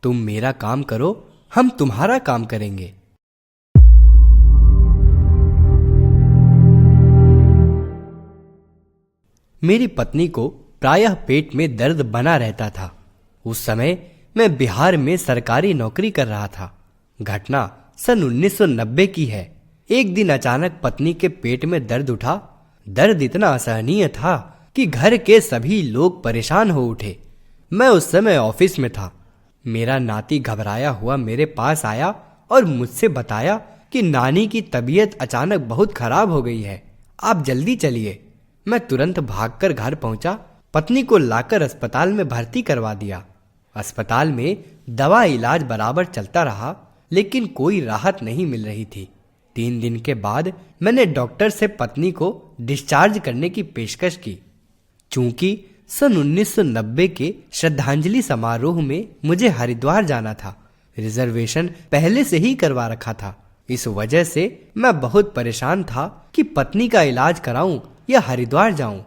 तुम मेरा काम करो, हम तुम्हारा काम करेंगे। मेरी पत्नी को प्रायः पेट में दर्द बना रहता था। उस समय मैं बिहार में सरकारी नौकरी कर रहा था। घटना सन 1990 की है। एक दिन अचानक पत्नी के पेट में दर्द उठा। दर्द इतना असहनीय था कि घर के सभी लोग परेशान हो उठे। मैं उस समय ऑफिस में था। मेरा नाती घबराया हुआ मेरे पास आया और मुझसे बताया कि नानी की तबीयत अचानक बहुत खराब हो गई है, आप जल्दी चलिए। मैं तुरंत भागकर घर पहुंचा। पत्नी को लाकर अस्पताल में भर्ती करवा दिया। अस्पताल में दवा इलाज बराबर चलता रहा, लेकिन कोई राहत नहीं मिल रही थी। 3 दिन के बाद मैंने डॉक्टर से पत्नी को डिस्चार्ज करने की पेशकश की। चूंकि सन 1990 के श्रद्धांजलि समारोह में मुझे हरिद्वार जाना था, रिजर्वेशन पहले से ही करवा रखा था। इस वजह से मैं बहुत परेशान था कि पत्नी का इलाज कराऊं या हरिद्वार जाऊं।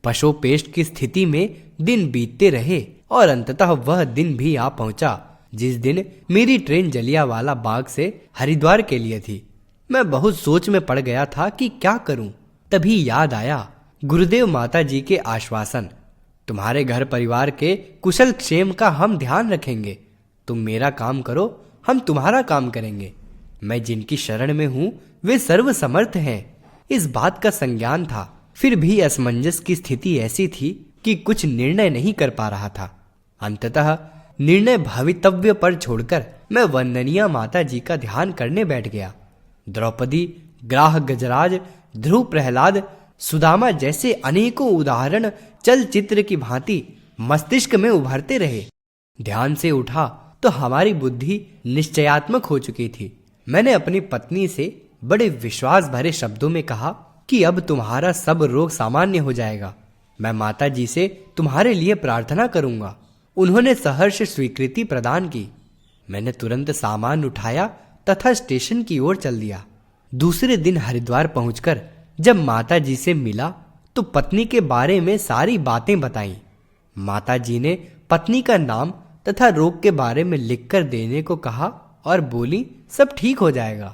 पशोपेष्ट की स्थिति में दिन बीतते रहे और अंततः वह दिन भी आ पहुंचा जिस दिन मेरी ट्रेन जलियांवाला बाग से हरिद्वार के लिए थी। मैं बहुत सोच में पड़ गया था कि क्या करूं। तभी याद आया गुरुदेव माता जी के आश्वासन, तुम्हारे घर परिवार के कुशल क्षेम का हम ध्यान रखेंगे। तुम मेरा काम करो, हम तुम्हारा काम करेंगे। मैं जिनकी शरण में हूं वे सर्वसमर्थ हैं। इस बात का संज्ञान था, फिर भी असमंजस की स्थिति ऐसी थी कि कुछ निर्णय नहीं कर पा रहा था। अंततः निर्णय भवितव्य पर छोड़कर मैं वंदनीय माता जी का ध्यान करने बैठ गया। द्रौपदी, ग्राह गजराज, ध्रुव प्रहलाद, सुदामा जैसे अनेकों उदाहरण चलचित्र की भांति मस्तिष्क में उभरते रहे। ध्यान से उठा तो हमारी बुद्धि निश्चयात्मक हो चुकी थी। मैंने अपनी पत्नी से बड़े विश्वास भरे शब्दों में कहा कि अब तुम्हारा सब रोग सामान्य हो जाएगा। मैं माता जी से तुम्हारे लिए प्रार्थना करूंगा। उन्होंने सहर्ष स्वीकृति प्रदान की। मैंने तुरंत सामान उठाया तथा स्टेशन की ओर चल दिया। दूसरे दिन हरिद्वार पहुंचकर जब माता जी से मिला तो पत्नी के बारे में सारी बातें बताईं। माता जी ने पत्नी का नाम तथा रोग के बारे में लिखकर देने को कहा और बोली, सब ठीक हो जाएगा।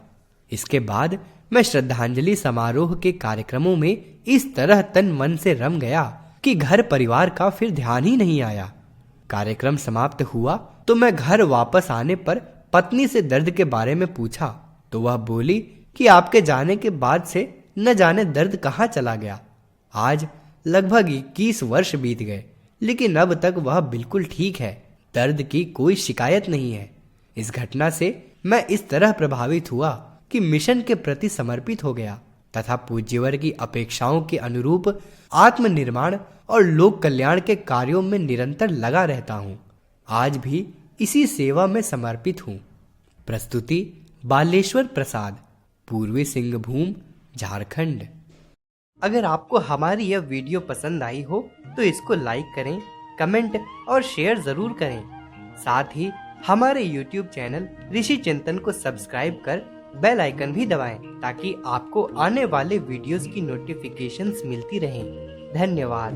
इसके बाद मैं श्रद्धांजलि समारोह के कार्यक्रमों में इस तरह तन मन से रम गया कि घर परिवार का फिर ध्यान ही नहीं आया। कार्यक्रम समाप्त हुआ तो मैं घर वापस आने पर पत्नी से दर्द के बारे में पूछा तो वह बोली कि आपके जाने के बाद से न जाने दर्द कहाँ चला गया। आज लगभग 21 वर्ष बीत गए, लेकिन अब तक वह बिल्कुल ठीक है। दर्द की कोई शिकायत नहीं है। इस घटना से मैं इस तरह प्रभावित हुआ कि मिशन के प्रति समर्पित हो गया तथा पूज्यवर की अपेक्षाओं के अनुरूप आत्मनिर्माण और लोक कल्याण के कार्यों में निरंतर लगा रहता हूँ। आज भी इसी सेवा में समर्पित हूँ। प्रस्तुति बालेश्वर प्रसाद, पूर्वी सिंहभूम, झारखंड। अगर आपको हमारी यह वीडियो पसंद आई हो तो इसको लाइक करें, कमेंट और शेयर जरूर करें। साथ ही हमारे YouTube चैनल ऋषि चिंतन को सब्सक्राइब कर बेल आइकन भी दबाएं ताकि आपको आने वाले वीडियोस की नोटिफिकेशंस मिलती रहें। धन्यवाद।